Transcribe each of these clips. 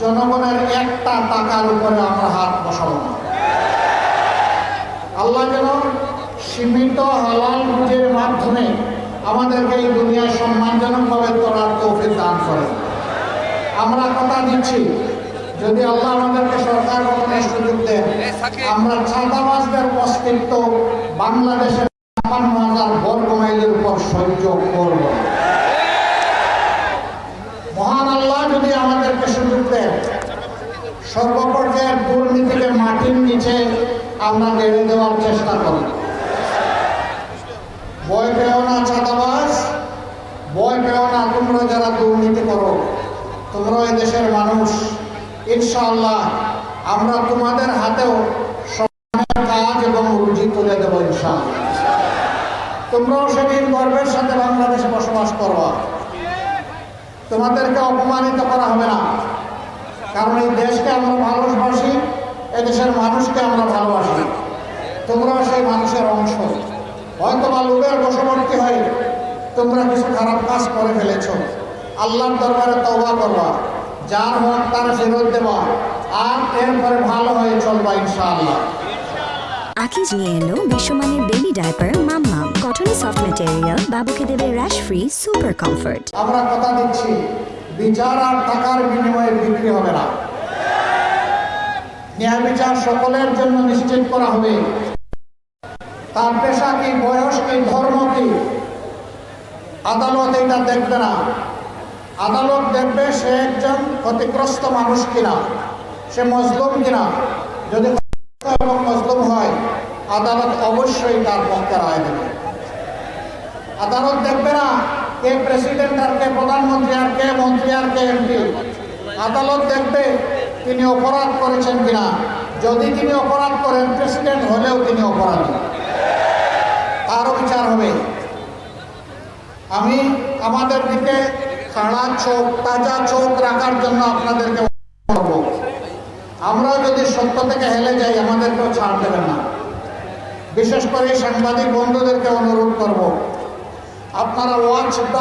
জনগণের একটা টাকার উপরে আমরা হাত বসাবো না। আল্লাহ যেন সীমিত হালাল রুজির মাধ্যমে আমাদেরকে এই দুনিয়ায় সম্মানজনকভাবে চলার তৌফিক দান করেন। আমরা কথা দিচ্ছি, যদি আল্লাহ আমাদেরকে সরকার গঠনের সুযোগ দেন, আমরা ছাতাবাসদের অস্তিত্ব বাংলাদেশের ৫৫,০০০ বর্গ মাইলের উপর সহ্য করব। মহান আল্লাহ যদি আমাদেরকে সুযোগ দেন, সর্বপর্যায়ের দুর্নীতিকে মাটির নিচে আমরা গেড়ে দেওয়ার চেষ্টা করি। ভয় পেও না ছাতাবাস, ভয় পেও না তোমরা যারা দুর্নীতি করো, তোমরা এই দেশের মানুষ। ইনশাআল্লাহ আমরা তোমাদের হাতেও সমানের কাজ এবং রুজি তুলে দেব ইনশাআল্লাহ। তোমরাও সেদিন গর্বের সাথে বাংলাদেশে বসবাস করবা। তোমাদেরকে অপমানিত করা হবে না, কারণ এই দেশকে আমরা ভালোবাসি, এদেশের মানুষকে আমরা ভালোবাসি। তোমরাও সেই মানুষের অংশ। হয়তো বা লোকের বশবর্তী হয়ে তোমরা কিছু খারাপ কাজ করে ফেলেছ, আল্লাহর দরবারে তওবা করবা, যার হক তার ফেরত দেবা, আর এরপরে ভালো হয়ে চলবা ইনশাআল্লাহ। আকিজ নিয়ে এলো বিশ্বমানের বেবি ডাইপার মাম্মাম, কটন সফট ম্যাটেরিয়াল, বাবুকে দেবে র্যাশ ফ্রি সুপার কমফোর্ট। আমরা কথা দিচ্ছি, বিচার আর টাকার বিনিময়ে বিক্রি হবে না। ন্যায় বিচার সকলের জন্য নিশ্চিত করা হবে। তার পেশা কি, বয়স কি, ধর্ম কি, আদালত এটা দেখবে না। আদালত দেখবে সে একজন ক্ষতিগ্রস্ত মানুষ কিনা, সে মজলুম কিনা। যদি এবং মজলুম হয়, আদালত অবশ্যই তার পক্ষে রায় দেবে। আদালত দেখবে না কে প্রেসিডেন্ট আর কে প্রধানমন্ত্রী আর কে মন্ত্রী আর কে এমপি। আদালত দেখবে তিনি অপরাধ করেছেন কিনা। যদি তিনি অপরাধ করেন, প্রেসিডেন্ট হলেও তিনি অপরাধী, তারও বিচার হবে। আমি আমাদের দিকে খাড়া চোখ, তাজা চোখ রাখার জন্য আপনাদেরকে বলব, আমরা যদি সত্য থেকে হেলে যাই, আমাদেরকেও ছাড় দেবেন না। বিশেষ করে সাংবাদিক বন্ধুদেরকে অনুরোধ করব, আপনারা ওয়াচটা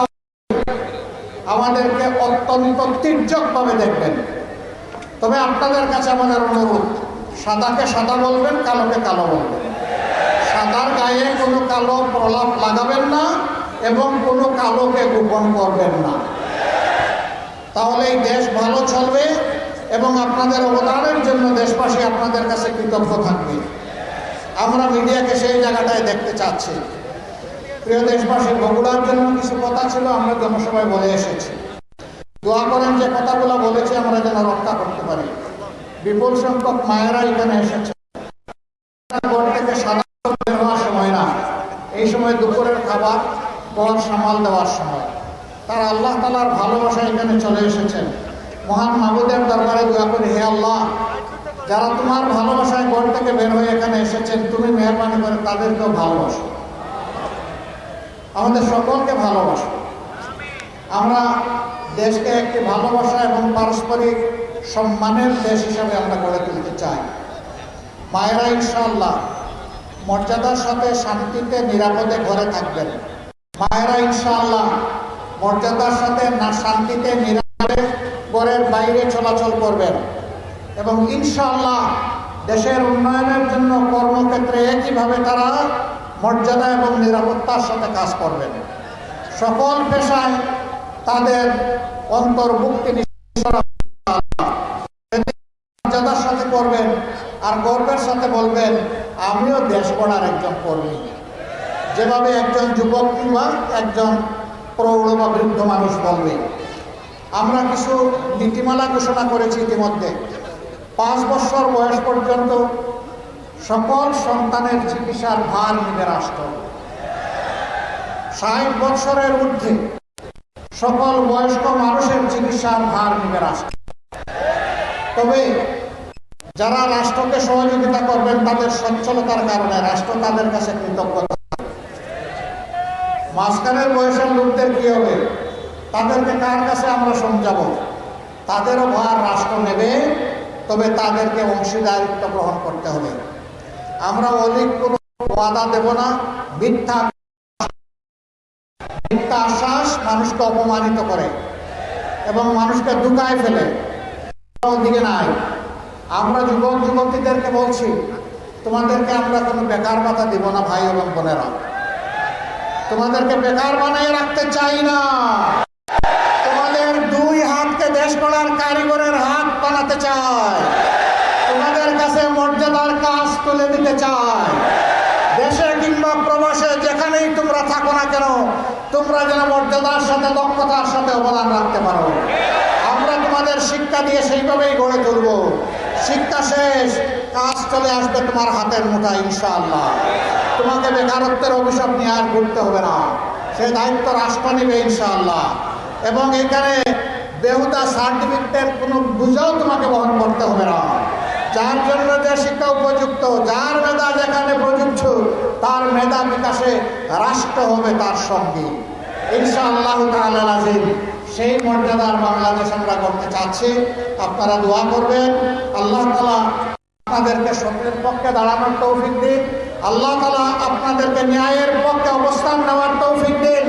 আমাদেরকে অত্যন্ত তীর্যকভাবে দেখবেন। তবে আপনাদের কাছে আমাদের অনুরোধ, সাদাকে সাদা বলবেন, কালোকে কালো বলবেন। সাদার গায়ে কোনো কালো প্রলাপ লাগাবেন না এবং কোনো কালোকে গোপন করবেন না। তাহলে এই দেশ ভালো চলবে এবং আপনাদের অবদানের জন্য দেশবাসী আপনাদের কাছে কৃতজ্ঞ থাকবে। আমরা মিডিয়াকে সেই জায়গাটায় দেখতে চাচ্ছি। প্রিয় দেশবাসী, বগুড়ার জন্য কিছু কথা ছিল, আমরা জনসভায় বলে এসেছি। দোয়া করেন যে কথাগুলো বলেছি আমরা যেন রক্ষা করতে পারি। বিপুল সংখ্যক মায়েরা এখানে এসেছে। ঘর থেকে সাদা বের হওয়ার সময় না, এই সময় দুপুরের খাবার ঘর সামাল দেওয়ার সময়। তারা আল্লাহ তাআলার ভালোবাসা এখানে চলে এসেছেন। মহান মাবুদের দরবারে দোয়া করি, হে আল্লাহ, যারা তোমার ভালোবাসায় ঘর থেকে বের হয়ে এখানে এসেছেন, তুমি মেহরবানি করে তাদেরকেও ভালোবাসো, আমাদের সকলকে ভালোবাসো। আমরা দেশকে একটি ভালোবাসা এবং পারস্পরিক সম্মানের দেশ হিসাবে আমরা গড়ে তুলতে চাই। মায়েরা ইনশাআল্লাহ মর্যাদার সাথে শান্তিতে নিরাপদে ঘরে থাকবেন। মায়েরা ইনশাআল্লাহ মর্যাদার সাথে শান্তিতে নিরাপদে ঘরের বাইরে চলাচল করবেন এবং ইনশাআল্লাহ দেশের উন্নয়নের জন্য কর্মক্ষেত্রে একইভাবে তারা মর্যাদা এবং নিরাপত্তার সাথে কাজ করবেন। সকল পেশায় তাদের অন্তর্ভুক্তি মর্যাদার সাথে করবেন আর গর্বের সাথে বলবেন, আমিও দেশ গড়ার একজন কর্মী। যেভাবে একজন যুবক কিংবা একজন প্রৌঢ় বা বৃদ্ধ মানুষ বলবে। আমরা কিছু নীতিমালা ঘোষণা করেছি ইতিমধ্যে। 5 বছর বয়স পর্যন্ত সকল সন্তানের চিকিৎসার ভার নিবে রাষ্ট্র। 60 বছরের ঊর্ধ্বে সকল বয়স্ক মানুষের চিকিৎসার ভার নিবে রাষ্ট্র। তবে যারা রাষ্ট্রকে সহযোগিতা করবেন, তাদের সচ্ছলতার কারণে রাষ্ট্র তাদের কাছে কৃতজ্ঞতা। মাঝখানের বয়সের লোকদের কি হবে? তাদেরকে কার কাছে আমরা সমঝাবো? তাদেরও ভার রাষ্ট্র নেবে, তবে তাদেরকে অংশীদারিত্ব গ্রহণ করতে হবে। আমরা অলিক কোনো ওয়াদা দেব না। মিথ্যা আশ্বাস মানুষকে অপমানিত করে এবং মানুষকে দুকায় ফেলে। দিকে নাই। আমরা যুবক যুবতীদেরকে বলছি, তোমাদেরকে আমরা কোনো বেকার ভাতা দিব না ভাই এবং বোনেরা। তোমাদেরকে বেকার বানিয়ে রাখতে চাই না। তোমাদের দুই হাতকে দেশ গড়ার কারিগরের হাত বানাতে চাই। তোমাদের কাছে মর্যাদার কাজ তুলে দিতে চাই। দেশে কিংবা প্রবাসে যেখানেই তোমরা থাকো না কেন, তোমরা যেন মর্যাদার সাথে দক্ষতার সাথে অবদান রাখতে পারো। আমরা তোমাদের শিক্ষা দিয়ে সেইভাবেই গড়ে তুলব। শিক্ষা শেষ, কাজ চলে আসবে তোমার হাতের মুঠায় ইনশাআল্লাহ। তোমাকে বেকারত্বের অভিশাপ নিয়ে আর ঘুরতে হবে না, সেই দায়িত্ব রাষ্ট্র নেবে ইনশাআল্লাহ। এবং এখানে বেহুদা সার্টিফিকেটের কোনো বোঝাও তোমাকে বহন করতে হবে না। যার জন্য যে শিক্ষা উপযুক্ত, যার মেধা যেখানে প্রযুক্ত, তার মেধা বিকাশে রাষ্ট্র হবে তার সঙ্গে ইনশাআল্লাহ তাআলা আজিম। সেই মর্যাদার বাংলাদেশ আমরা করতে চাচ্ছি। আপনারা দোয়া করবেন, আল্লাহ তাআলা আপনাদেরকে সত্যের পক্ষে দাঁড়ানোর তৌফিক দিন। আল্লাহ তাআলা আপনাদেরকে ন্যায়ের পক্ষে অবস্থান নেওয়ার তৌফিক দিন।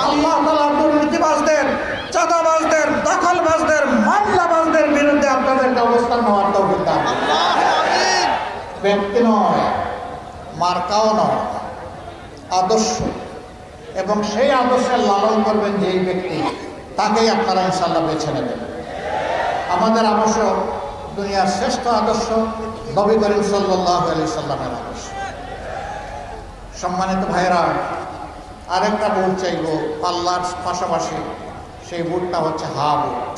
আল্লাহ তাআলা দুর্নীতিবাজদের, চাঁদাবাজদের, দখলবাজদের, মামলাবাজদের বিরুদ্ধে আপনাদেরকে অবস্থান নেওয়ার তৌফিক দান। ব্যক্তি নয়, মার্কাও নয়, আদর্শ। এবং সেই আদর্শের লালন করবেন যেই ব্যক্তি, তাকেই আপনারা ইনশাআল্লাহ বেছে নেবেন। আমাদের আদর্শ দুনিয়ার শ্রেষ্ঠ আদর্শ নবী করিম সাল্লাল্লাহু আলাইহি সাল্লামের আদর্শ। সম্মানিত ভাইরা, আরেকটা বুট চাইব পাল্লার পাশাপাশি, সেই বুটটা হচ্ছে হা বুট।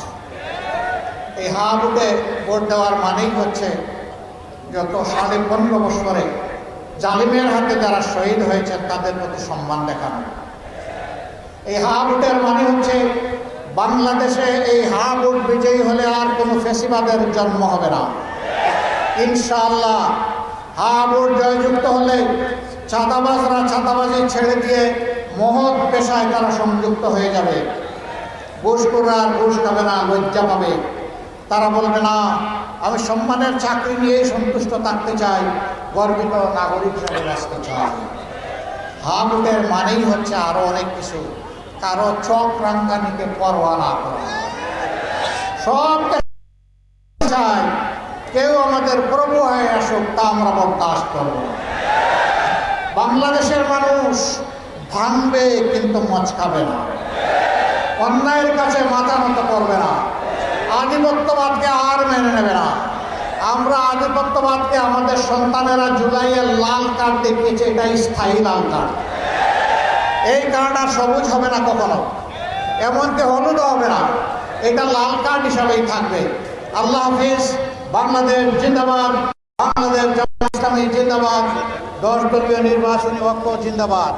এই হা বুটে ভোট দেওয়ার মানেই হচ্ছে যত 15.5 বছরে জালিমের হাতে যারা শহীদ হয়েছেন তাদের প্রতি সম্মান দেখানো। এই হা বুটের মানে হচ্ছে বাংলাদেশে এই হা বুট বিজয়ী হলে আর কোনো ফেসিবাদের জন্ম হবে না ইনশাআল্লাহ। হা বুট জয়যুক্ত হলে চাঁদাবাজরা চাঁদাবাজি ছেড়ে দিয়ে মহৎ পেশায় তারা সংযুক্ত হয়ে যাবে। ঘুষখোররা আর ঘুষ খাবে না, লজ্জা পাবে। তারা বলবে না, আমি সম্মানের চাকরি নিয়েই সন্তুষ্ট থাকতে চাই, গর্বিত নাগরিক হিসেবে বাঁচতে চাই। হা বুটের মানেই হচ্ছে আরো অনেক কিছু। কারো চক রাঙ্গানিকে পরোয়া না করা, সব চাই কেউ আমাদের প্রভু হয়ে আসুক, তা আমরা বরদাস্ত করব। বাংলাদেশের মানুষ ভাঙবে কিন্তু মচকাবে না, অন্যায়ের কাছে মাথা নত করবে না, আধিপত্যবাদকে আর মেনে নেবে না। আমরা আধিপত্যবাদকে আমাদের সন্তানেরা জুলাইয়ের লাল কার্ড দেখিয়েছে, এটা স্থায়ী লাল কার্ড। এই কার্ড আর সবুজ হবে না কখনো, এমনকি হলুদও হবে না, এটা লাল কার্ড হিসাবেই থাকবে। আল্লাহ হাফিজ। বাংলাদেশ জিন্দাবাদ, বাংলাদেশ জামায়াতে ইসলামী জিন্দাবাদ, 10 দলীয় নির্বাচনী ঐক্য জিন্দাবাদ।